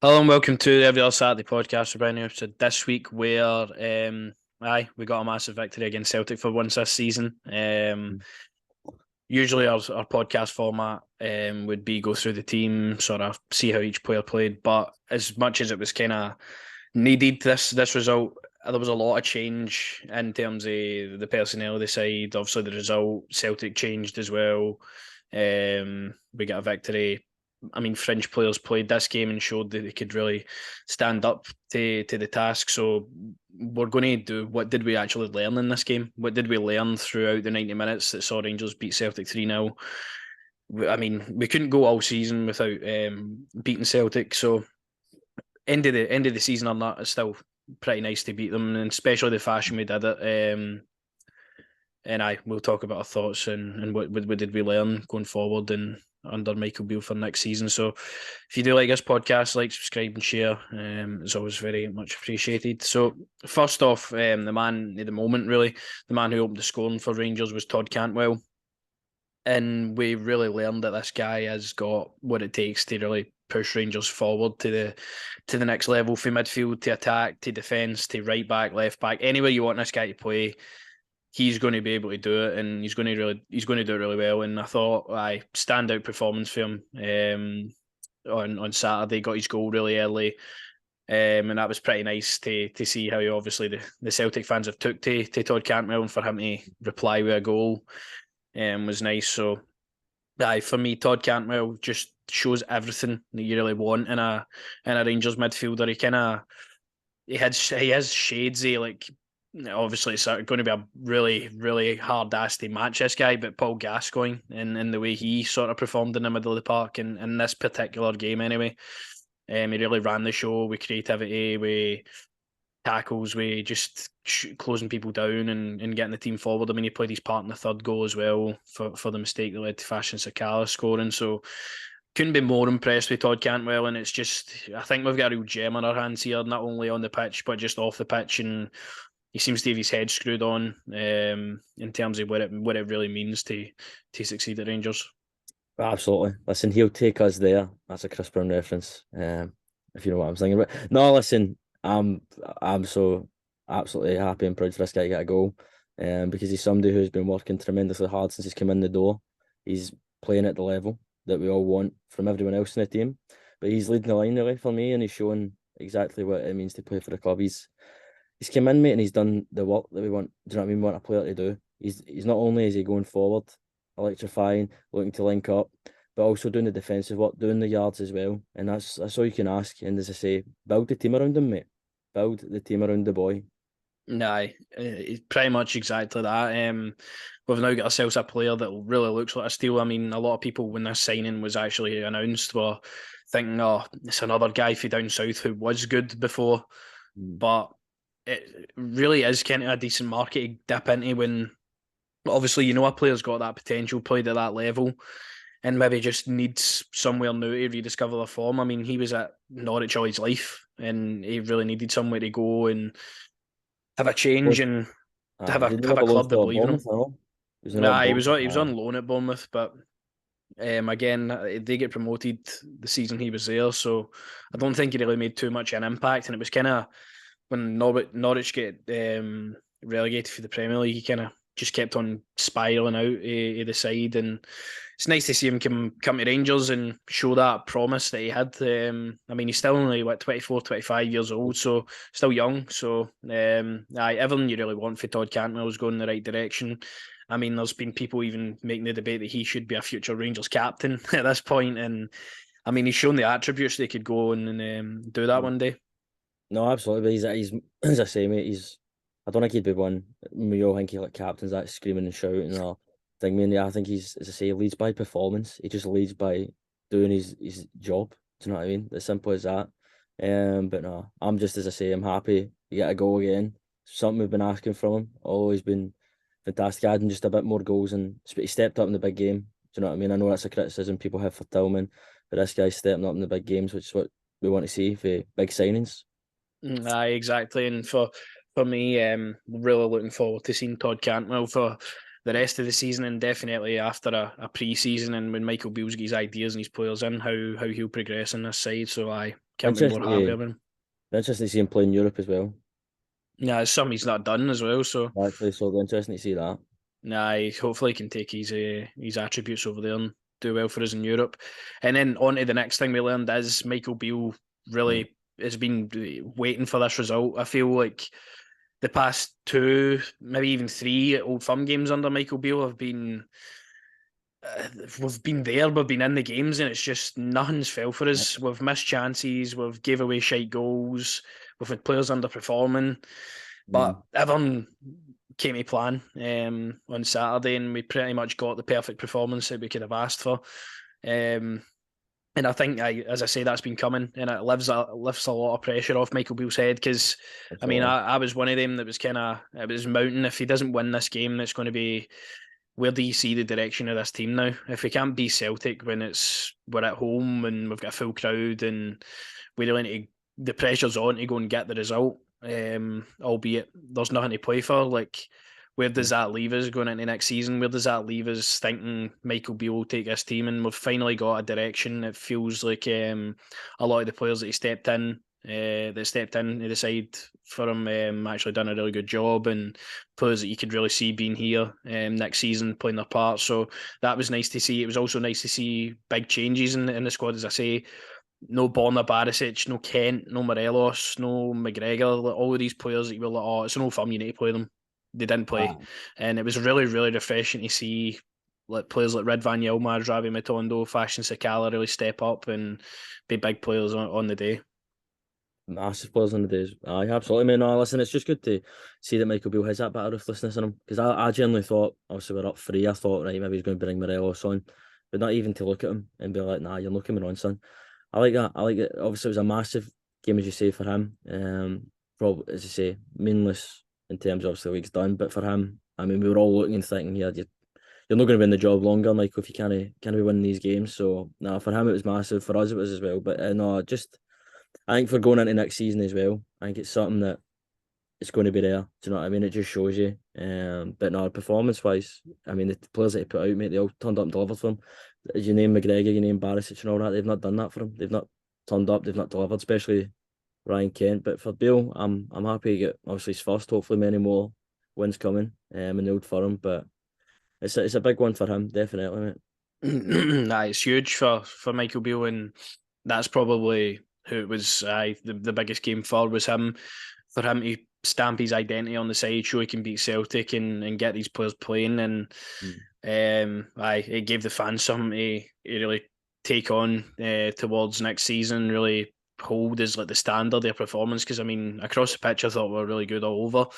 Hello and welcome to the Every Other Saturday podcast. We're brand new episode this week where we got a massive victory against Celtic for once this season. Usually our podcast format would be go through the team, sort of see how each player played, but as much as it was kind of needed this result, there was a lot of change in terms of the personnel of the side. Obviously the result, Celtic changed as well. We got a victory. I mean, French players played this game and showed that they could really stand up to the task. So we're going to do, what did we actually learn in this game? What did we learn throughout the 90 minutes that saw Rangers beat Celtic 3-0? I mean, we couldn't go all season without beating Celtic. So end of the season or not, it's still pretty nice to beat them, and especially the fashion we did it. And we'll talk about our thoughts and what did we learn going forward and under Michael Beale for next season. So if you do like this podcast, like, subscribe and share. It's always very much appreciated. So first off, the man at the moment, really, the man who opened the scoring for Rangers was Todd Cantwell. And we really learned that this guy has got what it takes to really push Rangers forward to the next level, from midfield to attack to defence to right back, left back, anywhere you want this guy to play. He's going to be able to do it, and he's going to do it really well. And I thought, standout performance for him on Saturday. Got his goal really early, and that was pretty nice to see how obviously the Celtic fans have took to Todd Cantwell, and for him to reply with a goal was nice. So, for me, Todd Cantwell just shows everything that you really want in a Rangers midfielder. He has shades of, like, obviously it's going to be a really, really hard ass to match this guy, but Paul Gascoigne in the way he sort of performed in the middle of the park in this particular game anyway. He really ran the show with creativity, with tackles, with just closing people down and getting the team forward. I mean, he played his part in the third goal as well for the mistake that led to Fashion Sakala scoring. So couldn't be more impressed with Todd Cantwell, and it's just, I think we've got a real gem on our hands here, not only on the pitch but just off the pitch, and he seems to have his head screwed on in terms of what it really means to succeed at Rangers. Absolutely. Listen, he'll take us there. That's a Chris Brown reference. If you know what I'm thinking about. No, listen, I'm so absolutely happy and proud for this guy to get a goal. Because he's somebody who's been working tremendously hard since he's come in the door. He's playing at the level that we all want from everyone else in the team. But he's leading the line really for me, and he's showing exactly what it means to play for the club. He's come in, mate, and he's done the work that we want. Do you know what I mean? We want a player to do. He's not only is he going forward, electrifying, looking to link up, but also doing the defensive work, doing the yards as well. And that's all you can ask. And as I say, build the team around him, mate. Build the team around the boy. Nah, it's pretty much exactly that. We've now got ourselves a player that really looks like a steal. I mean, a lot of people, when this signing was actually announced, were thinking, "Oh, it's another guy from down south who was good before," Mm. but it really is kind of a decent market to dip into when obviously a player's got that potential, played at that level, and maybe just needs somewhere new to rediscover their form. I mean, he was at Norwich all his life, and he really needed somewhere to go and have a change Well, and have he a did have have a a loan club that spell at believe in him. Bournemouth, I know. He was not at Nah, he was Bournemouth. on loan at Bournemouth, but again, they get promoted the season he was there, so I don't think he really made too much an impact. And it was kind of when Norwich get relegated for the Premier League, he kind of just kept on spiraling out of the side, and it's nice to see him come to Rangers and show that promise that he had. I mean, he's still only 24, 25 years old, so still young. So everything you really want for Todd Cantwell is going in the right direction. I mean, there's been people even making the debate that he should be a future Rangers captain at this point, and I mean, he's shown the attributes they could go and do that one day. No, absolutely. But he's as I say, mate, I don't think he'd be one. We all think he like captains that screaming and shouting or thing. I mean, yeah, I think he's, as I say, he leads by performance. He just leads by doing his job. Do you know what I mean? As simple as that. But no, I'm just, as I say, I'm happy to get a goal again. Something we've been asking from him. Always been fantastic. Adding just a bit more goals, and he stepped up in the big game. Do you know what I mean? I know that's a criticism people have for Tillman, but this guy's stepping up in the big games, which is what we want to see for big signings. Aye, exactly. And for me, really looking forward to seeing Todd Cantwell for the rest of the season, and definitely after a pre-season, and when Michael Beale's got his ideas and his players in, how he'll progress in this side. So Can't be more happy with him. Interesting to see him play in Europe as well. Yeah, it's something he's not done as well. So Actually, so it'll be interesting to see that. hopefully he can take his attributes over there and do well for us in Europe. And then on to the next thing we learned is Michael Beale really has been waiting for this result. I feel like the past 2, maybe even 3 Old Firm games under Michael Beale have been. We've been there, we've been in the games, and it's just nothing's fell for us. We've missed chances, we've gave away shite goals, we've had players underperforming. But everyone came to plan on Saturday, and we pretty much got the perfect performance that we could have asked for. And I think, as I say, that's been coming, and it lifts a lot of pressure off Michael Beale's head because, I mean, I was one of them that was it was mounting. If he doesn't win this game, it's going to be, where do you see the direction of this team now? If we can't beat Celtic when we're at home and we've got a full crowd and we really need to, the pressure's on to go and get the result, albeit there's nothing to play for. Like, where does that leave us going into next season? Where does that leave us thinking Michael Beale will take this team? And we've finally got a direction. It feels like a lot of the players that he stepped in to the side for him actually done a really good job, and players that you could really see being here next season playing their part. So that was nice to see. It was also nice to see big changes in the squad, as I say. No Borna Barisic, no Kent, no Morelos, no McGregor. All of these players that you were like, oh, it's no fun, you need to play them. They didn't play. And it was really, really refreshing to see players like Ridvan Yilmaz, Ravi Matondo, Fashion Sakala really step up and be big players on the day. Massive players on the days. Aye, absolutely, man. No, listen, it's just good to see that Michael Beale has that bit of ruthlessness in him. Because I genuinely thought, obviously, we're up 3. I thought, right, maybe he's going to bring Morelos on. But not even to look at him and be like, nah, you're not coming on, son. I like that. I like it. Obviously, it was a massive game, as you say, for him. Probably, as you say, meaningless in terms of obviously the league's done. But for him, I mean, we were all looking and thinking, yeah, you're not going to win the job longer, Michael, if you can't be winning these games. So, no, for him, it was massive. For us, it was as well. But no, just, I think for going into next season as well, I think it's something that it's going to be there. Do you know what I mean? It just shows you. But no, performance wise, I mean, the players that he put out, mate, they all turned up and delivered for him. As you name McGregor, you name Barisic and all that, they've not done that for him. They've not turned up, they've not delivered, especially Ryan Kent. But for Beale, I'm happy to get obviously his first. Hopefully, many more wins coming in the Old Firm. But it's a big one for him, definitely, mate. It's huge for Michael Beale, and that's probably who it was. The biggest game for was him. For him to stamp his identity on the side, show he can beat Celtic and get these players playing, and it gave the fans something to really take on towards next season. Really hold as like the standard of performance, because I mean, across the pitch I thought we were really good all over.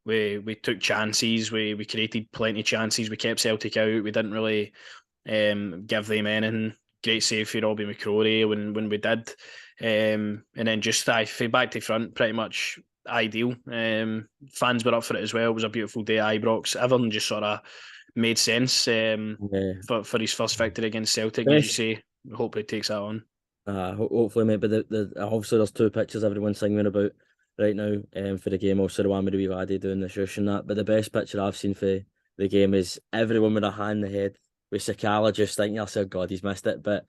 We took chances, we created plenty of chances, we kept Celtic out, we didn't really give them anything. Great save for Robbie McCrory when we did. And then just back to front, pretty much ideal. Fans were up for it as well. It was a beautiful day at Ibrox. Everything just sort of made sense for his first victory against Celtic, as you say. I hope he takes that on. Hopefully, mate. But obviously there's 2 pictures everyone's singing about right now for the game. Also the one with the wee laddie doing the shush and that. But the best picture I've seen for the game is everyone with a hand in the head with Sakala just thinking, oh God, he's missed it. But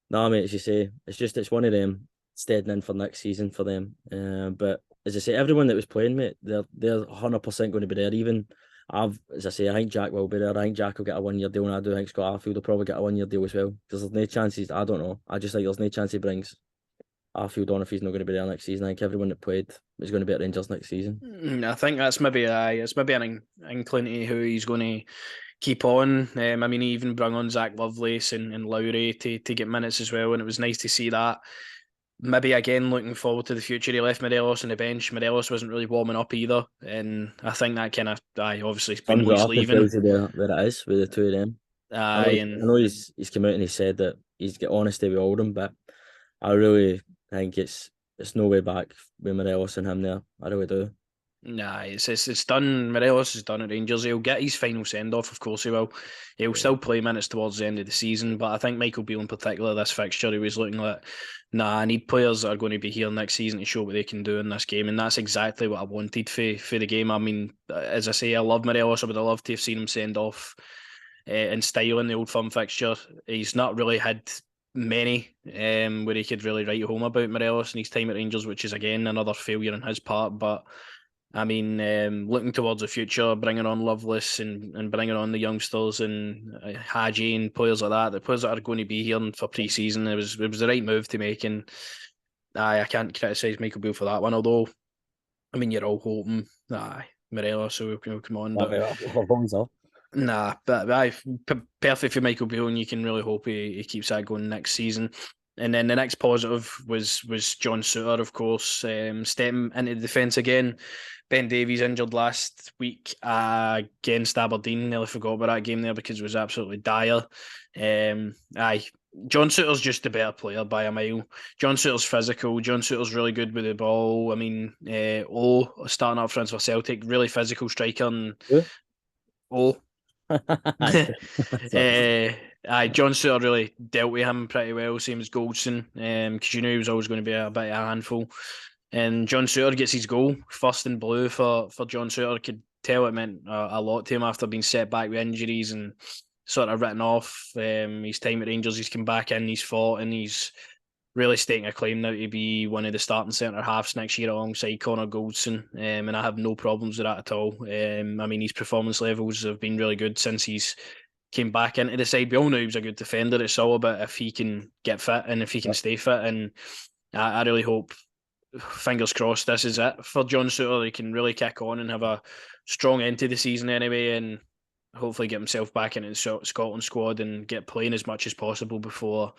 no, mate, as you say, it's one of them steading in for next season for them. But as I say, everyone that was playing, mate, they're 100% going to be there. Even as I say, I think Jack will be there. I think Jack will get a 1-year deal, and I do think Scott Arfield will probably get a 1-year deal as well. Because there's no chances. I don't know. I just think there's no chance he brings Arfield on if he's not going to be there next season. I think everyone that played is going to be at Rangers next season. I think that's maybe an inkling to who he's going to keep on. I mean, he even brought on Zach Lovelace and Lowry to get minutes as well, and it was nice to see that. Maybe again, looking forward to the future, he left Morelos on the bench. Morelos wasn't really warming up either, and I think that kind of, obviously, when he's leaving, where it is with the 2 of them. I know he's come out and he said that he's got honesty with Oldham, but I really think it's no way back with Morelos and him there. I really do. Nah, it's done. Morelos is done at Rangers. He'll get his final send off, of course he will. He'll still play minutes towards the end of the season, but I think Michael Beale in particular, this fixture, he was looking like, I need players that are going to be here next season to show what they can do in this game, and that's exactly what I wanted for the game. I mean, as I say, I love Morelos. I would have loved to have seen him send off in style in the Old Firm fixture. He's not really had many where he could really write home about Morelos and his time at Rangers, which is again another failure on his part. But I mean, looking towards the future, bringing on Loveless and bringing on the youngsters and Hadji and players like that, the players that are going to be here for pre-season, it was the right move to make, and I can't criticise Michael Beale for that one. Although, I mean, you're all hoping Morelos will come on, I but mean, I've always up. nah, but perfect for Michael Beale, and you can really hope he keeps that going next season. And then the next positive was John Souttar, of course, stepping into the defence again. Ben Davies injured last week against Aberdeen. Nearly forgot about that game there because it was absolutely dire. John Souttar's just a better player by a mile. John Souttar's physical. John Souttar's really good with the ball. I mean, starting up front for Celtic, really physical striker. And Who? oh, Sorry. John Suter really dealt with him pretty well, same as Goldson, because you knew he was always going to be a bit of a handful. And John Suter gets his goal, first in blue for John Suter. Could tell it meant a lot to him after being set back with injuries and sort of written off. His time at Rangers, he's come back in, he's fought, and he's really staking a claim now to be one of the starting centre halves next year alongside Connor Goldson, and I have no problems with that at all. I mean, his performance levels have been really good since he's came back into the side. We all knew he was a good defender. It's all about if he can get fit and if he can stay fit. And I really hope, fingers crossed, this is it for John Souttar. He can really kick on and have a strong end to the season anyway, and hopefully get himself back into the Scotland squad and get playing as much as possible before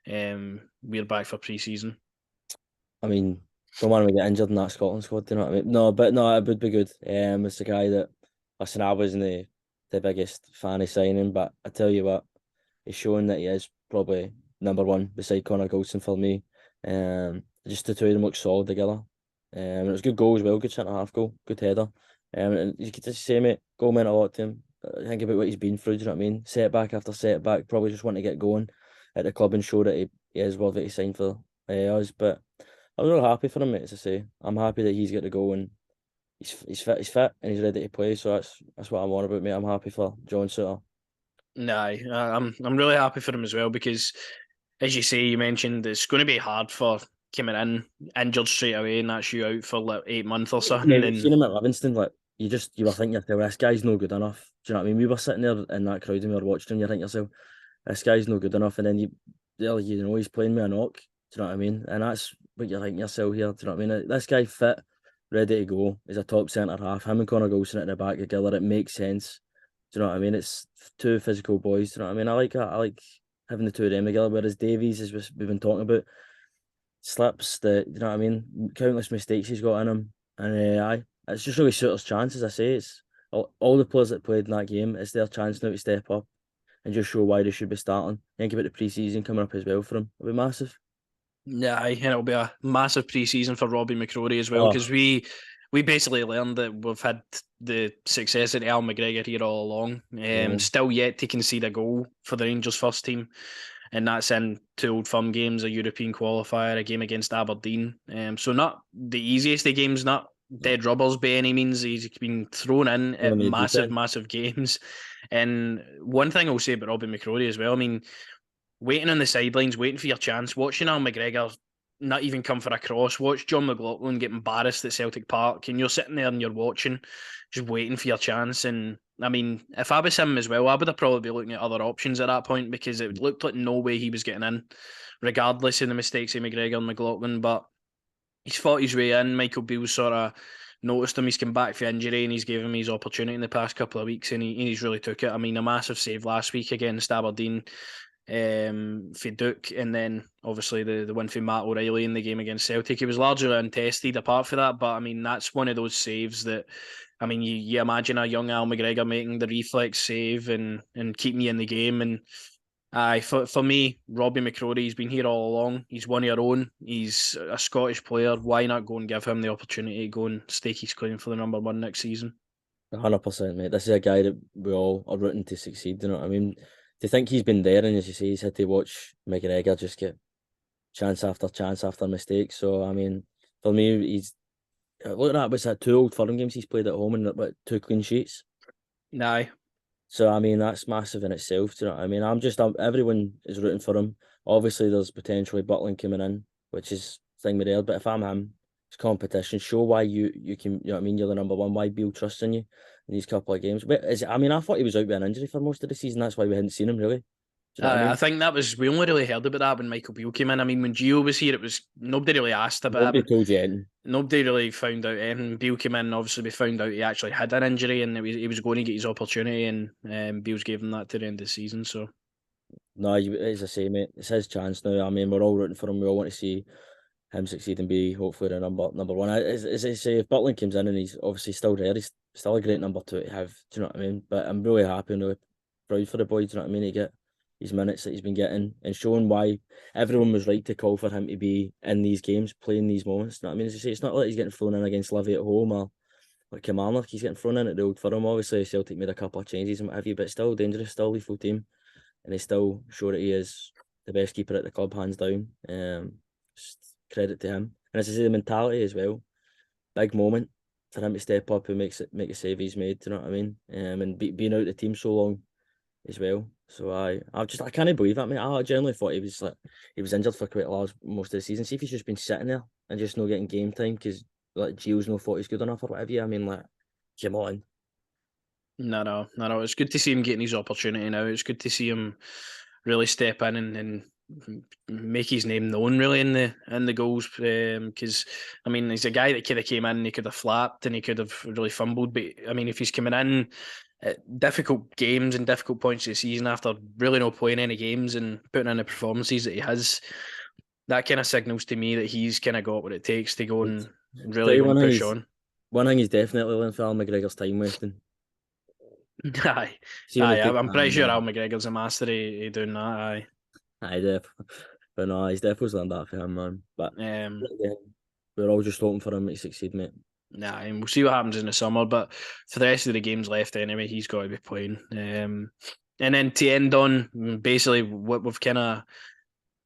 we're back for pre-season. I mean, don't want to get injured in that Scotland squad, do you know what I mean? No, but no, it would be good. It's a guy that, listen, I wasn't the biggest fan of signing, but I tell you what, he's showing that he is probably number one beside Connor Goldson for me. Just the two of them look solid together. It was a good goal as well, good centre half goal, good header. And you could just say, mate, goal meant a lot to him. Think about what he's been through, do you know what I mean? Setback after setback, probably just want to get going at the club and show that he is worthy to sign for us. But I'm really happy for him, mate, as I say. I'm happy that he's got to go and he's fit and he's ready to play. So that's what I'm on about, mate. I'm happy for John Sutter. Nah, I'm really happy for him as well because, as you say, you mentioned it's going to be hard for coming in injured straight away and that's you out for like 8 months or something. Yeah, you've And seen him at Livingston, like you were thinking yourself, this guy's no good enough. Do you know what I mean? We were sitting there in that crowd and we were watching him, you think yourself, this guy's no good enough, and then you know he's playing with a knock. Do you know what I mean? And that's what you're thinking yourself here. Do you know what I mean? This guy fit, ready to go. He's a top centre half. Him and Connor Goldson at the back together. It makes sense. Do you know what I mean? It's two physical boys. Do you know what I mean? I like that. I like having the two of them together. Whereas Davies, as we've been talking about, slips. You know what I mean? Countless mistakes he's got in him, and it's just really Suter's chance. As I say, it's all the players that played in that game. It's their chance now to step up and just show why they should be starting. Think about the pre-season coming up as well for him. It'll be massive. yeah, and it'll be a massive pre-season for Robbie McCrory as well Oh, because we basically learned that we've had the success at Al McGregor here all along. yeah. Still yet to concede a goal for the Rangers first team, and that's in two Old Firm games, a European qualifier, a game against Aberdeen. So not the easiest of games, not dead rubbers by any means. He's been thrown in What at I mean, massive games. And one thing I'll say about Robbie McCrory as well, I mean, waiting on the sidelines, waiting for your chance, watching Al McGregor not even come for a cross, watch John McLaughlin get embarrassed at Celtic Park, and you're sitting there and you're watching, just waiting for your chance. And I mean, if I was him as well, I would have probably been looking at other options at that point because it looked like no way he was getting in, regardless of the mistakes of McGregor and McLaughlin. But he's fought his way in. Michael Beale sort of noticed him. He's come back for injury and he's given him his opportunity in the past couple of weeks, and he's really took it. I mean, a massive save last week against Aberdeen for Duke, and then obviously the win for Matt O'Reilly in the game against Celtic. He was largely untested apart from that, but I mean that's one of those saves that, I mean, you imagine a young Al McGregor making the reflex save and keeping you in the game. And for me, Robbie McCrory, he's been here all along. He's one of your own. He's a Scottish player. Why not go and give him the opportunity to go and stake his claim for the number one next season? 100%, mate. This is a guy that we all are rooting to succeed. You know what I mean? To think he's been there, and as you say, he's had to watch McGregor just get chance after mistake. So I mean, for me, he's looking at what's that, two Old Firm games he's played at home and what, two clean sheets. Aye. So I mean, that's massive in itself. Do you know what I mean? Everyone is rooting for him. Obviously, there's potentially Butland coming in, which is thing with there. But if I'm him, it's competition. Show why you can. You know what I mean? You're the number one. Why Beale trusts in you in these couple of games? But I mean, I thought he was out with an injury for most of the season. That's why we hadn't seen him really. Do you know what I I mean? think that was we only really heard about that when Michael Beale came in. I mean, when Gio was here, it was nobody really asked about Nobody him. told you anything. Nobody really found out anything. Beale came in, obviously we found out he actually had an injury and he was going to get his opportunity, and Beale's gave him that to the end of the season. So No, as I say, mate, it's his chance now. I mean, we're all rooting for him. We all want to see him succeed and be hopefully the number one. As I say, if Butland comes in and he's obviously still there, he's still a great number two to have. Do you know what I mean? But I'm really happy and really proud for the boy. Do you know what I mean? To get his minutes that he's been getting and showing why everyone was right to call for him to be in these games, playing these moments. Do you know what I mean? As I say, it's not like he's getting thrown in against Livy at home or like Kilmarnock. He's getting thrown in at the Old Firm. Obviously, Celtic made a couple of changes and what have you, but still dangerous, still lethal team, and they still show that he is the best keeper at the club, hands down. Just credit to him. And as I say, the mentality as well. Big moment for him to step up and make a save he's made. Do you know what I mean? And being out the team so long as well. So I can't believe that, mate. I generally thought he was injured for quite a large most of the season. See if he's just been sitting there and just not getting game time because like Gio's no thought he's good enough or whatever. I mean, like, come on. no. It's good to see him getting his opportunity now. It's good to see him really step in and make his name known really in the goals. Because I mean, he's a guy that could have came in, he could have flapped, and he could have really fumbled. But I mean, if he's coming in at difficult games and difficult points of the season after really not playing any games and putting in the performances that he has, that kind of signals to me that he's kind of got what it takes to go and Tell really you go and push on. one thing he's definitely learned for Al McGregor's time wasting. Aye, See when he took I'm pretty sure that. Al McGregor's a master of doing that. Aye. Aye, def. But no, he's definitely learned that for him, man. But Um, yeah, we're all just hoping for him to succeed, mate. Nah, and we'll see what happens in the summer. But for the rest of the games left, anyway, he's got to be playing. And then to end on, basically, what we've kind of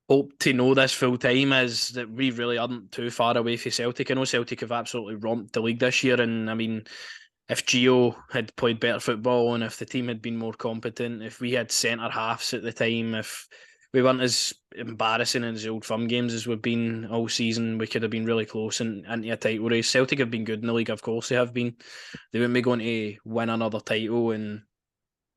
hoped to know this full time is that we really aren't too far away from Celtic. I know Celtic have absolutely romped the league this year, and I mean, if Gio had played better football and if the team had been more competent, if we had centre halves at the time, if we weren't as embarrassing in the Old Firm games as we've been all season, we could have been really close and into a title race. Celtic have been good in the league, of course they have been. They wouldn't be going to win another title and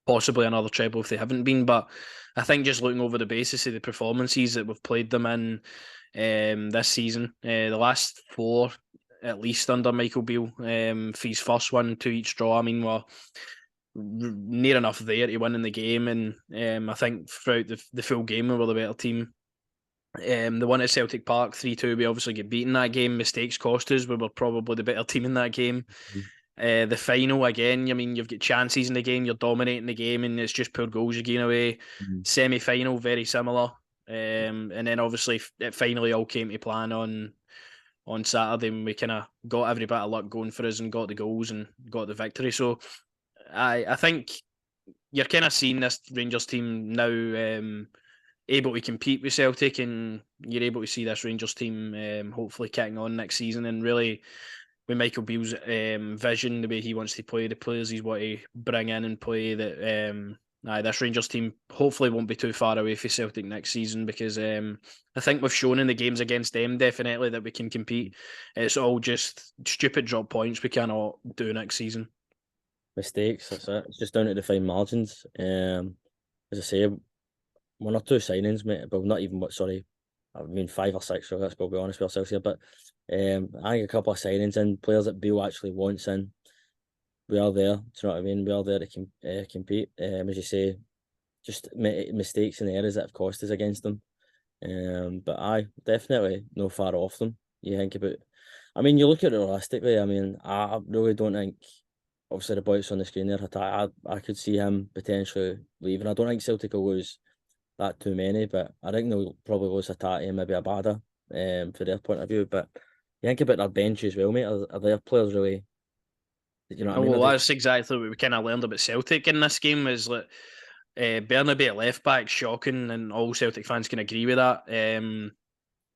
possibly another treble if they haven't been. But I think just looking over the basis of the performances that we've played them in this season, the last four at least under Michael Beale, for his first one, two each draw. I mean, we're near enough there to winning the game, and I think throughout the full game we were the better team. The one at Celtic Park, 3-2, we obviously get beaten that game. Mistakes cost us. We were probably the better team in that game. The final again, I mean, you've got chances in the game, you're dominating the game, and it's just poor goals you're getting away. Mm. Semi final, very similar. And then obviously it finally all came to plan on Saturday, and we kind of got every bit of luck going for us and got the goals and got the victory. So I think you're kind of seeing this Rangers team now able to compete with Celtic, and you're able to see this Rangers team hopefully kicking on next season and really with Michael Beale's vision, the way he wants to play the players he's want to bring in and play, that this Rangers team hopefully won't be too far away for Celtic next season, because I think we've shown in the games against them definitely that we can compete. It's all just stupid drop points we cannot do next season. Mistakes, that's it. It's just down to the fine margins. As I say, one or two signings, mate. But not even what. Sorry, I mean 5 or 6. So let's be honest with ourselves here. But I think a couple of signings in players that Beale actually wants in. We are there. Do you know what I mean? We are there to compete. As you say, just mistakes and errors that have cost us against them. But I definitely no far off them. You think about. I mean, you look at it realistically. I mean, I really don't think. Obviously, the boy that's on the screen there, I could see him potentially leaving. I don't think Celtic will lose that too many, but I think they'll probably lose a Tati and maybe a Bada for their point of view. But you think about their bench as well, mate. Are their players really, you know what I mean? Well, that's exactly what we kind of learned about Celtic in this game, is that Bernabe at left back, shocking, and all Celtic fans can agree with that.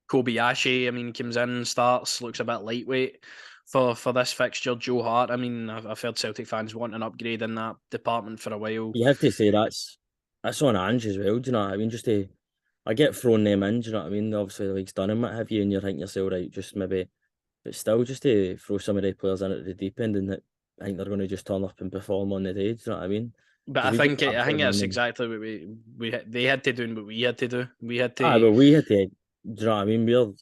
Kobayashi, I mean, comes in, starts, looks a bit lightweight for this fixture. Joe Hart, I mean, I've heard Celtic fans want an upgrade in that department for a while. You have to say that's on Ange as well. Do you know what I mean? Just to I get thrown them in, do you know what I mean? Obviously the league's done and what have you, and you're thinking yourself, right, just maybe, but still just to throw some of the players in at the deep end, and that I think they're going to just turn up and perform on the day, do you know what I mean? But Because we just I think absolutely that's won them. exactly what they had to do and what we had to do. We had Ah, to. but we had to, do you know what I mean?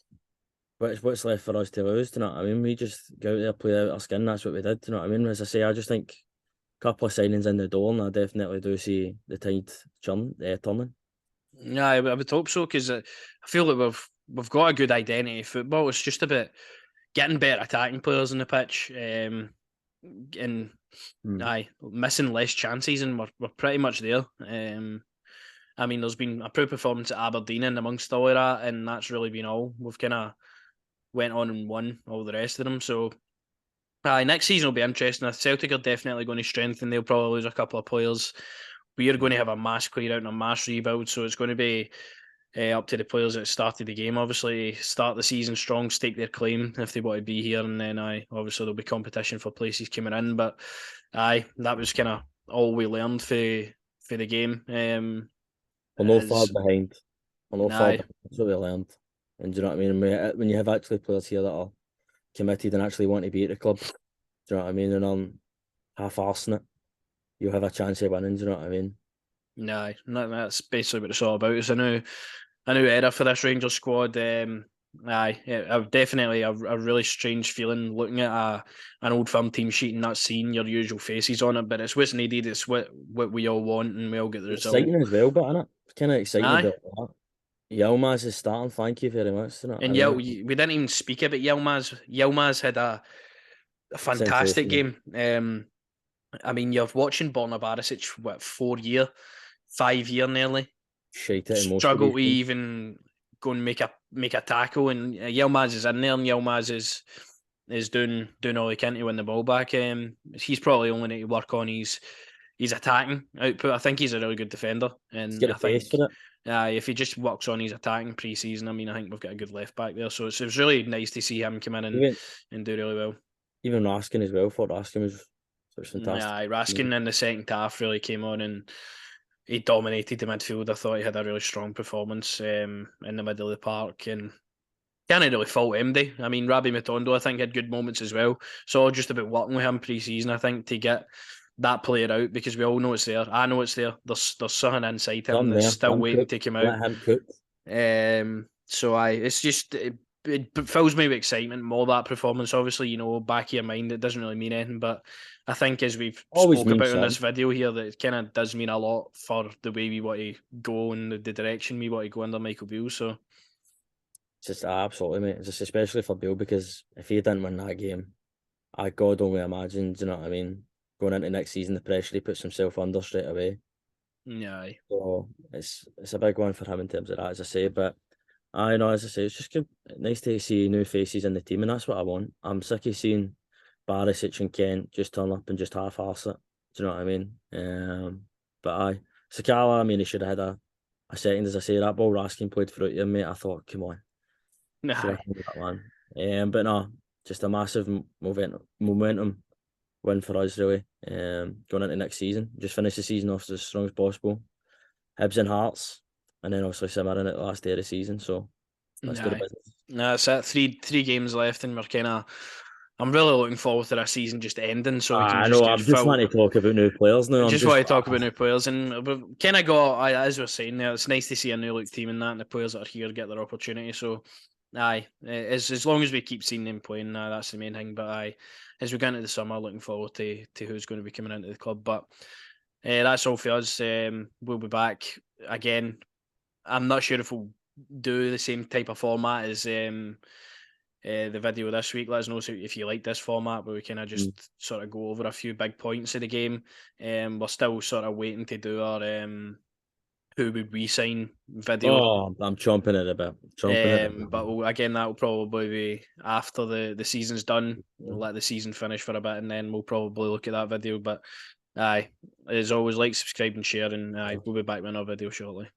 What's left for us to lose, do you know what I mean? We just go out there, play out our skin, that's what we did, do you know what I mean? As I say, I just think a couple of signings in the door, and I definitely do see the tide turning. Yeah, I would hope so because I feel like we've got a good identity of football. It's just about getting better attacking players on the pitch, and Hmm. aye, missing less chances, and we're pretty much there. I mean, there's been a poor performance at Aberdeen and amongst all of that, and that's really been all. We've kind of went on and won all the rest of them. So, next season will be interesting. Celtic are definitely going to strengthen. They'll probably lose a couple of players. We are going to have a mass clear out and a mass rebuild. So it's going to be up to the players that started the game. Obviously, start the season strong, stake their claim if they want to be here, and then obviously there'll be competition for places coming in. But that was kind of all we learned for the game. We're no far As behind. We're no far aye, behind. That's what we learned. And do you know what I mean? And when you have actually players here that are committed and actually want to be at the club, do you know what I mean? And half-arsing it, you'll have a chance of winning, do you know what I mean? that's basically what it's all about. It's a new era for this Rangers squad. I've definitely a really strange feeling looking at an old firm team sheet and not seeing your usual faces on it. But it's what's needed. It's what we all want, and we all get the result. Exciting as well, but isn't it? It's kind of exciting Aye, about that. Yilmaz is starting. Thank you very much. Do you know what I and mean? we didn't even speak about Yilmaz. Yilmaz had a fantastic Sensational. game. I mean, you're watching Borna Barisic, what, 4 year, 5 year nearly, Shite it in most of struggle these to games. even go and make a tackle, and Yilmaz is in there, and Yilmaz is doing all he can to win the ball back. He's probably only need to work on his attacking output. I think he's a really good defender, Let's and get a I face think for it. if he just works on his attacking pre-season, I mean, I think we've got a good left back there. So it was really nice to see him come in Even and do really well. even Raskin as well. Thought Raskin was fantastic. Yeah, Raskin in the second half really came on and he dominated the midfield. I thought he had a really strong performance in the middle of the park and can't really fault MD. I mean, Rabbi Matondo, I think, had good moments as well. So all just about working with him pre-season, I think, to get that player out because we all know it's there. I know it's there. There's something inside him Done that's there. still Let him waiting cook. to come out. Let him cook. It's just it fills me with excitement. More that performance, obviously, back of your mind, it doesn't really mean anything, but I think as we've Always spoke means about in this some. video here, that it kind of does mean a lot for the way we want to go and the direction we want to go under Michael Beale. So Just absolutely, mate. Just especially for Bill because if he didn't win that game, I God only imagine. Do you know what I mean? Going into next season, the pressure he puts himself under straight away. yeah, So it's a big one for him in terms of that, as I say. But I know, as I say, it's just good. Nice to see new faces in the team, and that's what I want. I'm sick of seeing Barisic and Kent just turn up and just half-arse it. Do you know what I mean? But Sakala, I mean, he should have had a second, as I say. That ball Raskin played through it, mate. I thought, come on, should nah, have had that one. But no, just a massive momentum win for us, really. Going into next season, just finish the season off as strong as possible. Hibs and Hearts, and then obviously simmering at the last day of the season. So let's do the nah, business. nah. It's it. Three games left, and we're kind of. I'm really looking forward to that season just ending, so we can I just know. get I'm just full. wanting to talk about new players I now. I'm just want just to talk about new players, and we've kind of got, as we're saying there, it's nice to see a new look team in that, and the players that are here get their opportunity. So, as long as we keep seeing them playing, that's the main thing. But as we get into the summer, looking forward to who's going to be coming into the club. But that's all for us. We'll be back again. I'm not sure if we'll do the same type of format as the video this week. Let us know if you like this format where we kind of Mm. just sort of go over a few big points of the game. We're still sort of waiting to do our who would we sign video. I'm chomping at the bit. Chomping at the bit. But again, that will probably be after the season's done. We'll let the season finish for a bit, and then we'll probably look at that video. But as always, like, subscribe, and share, and we'll be back with another video shortly.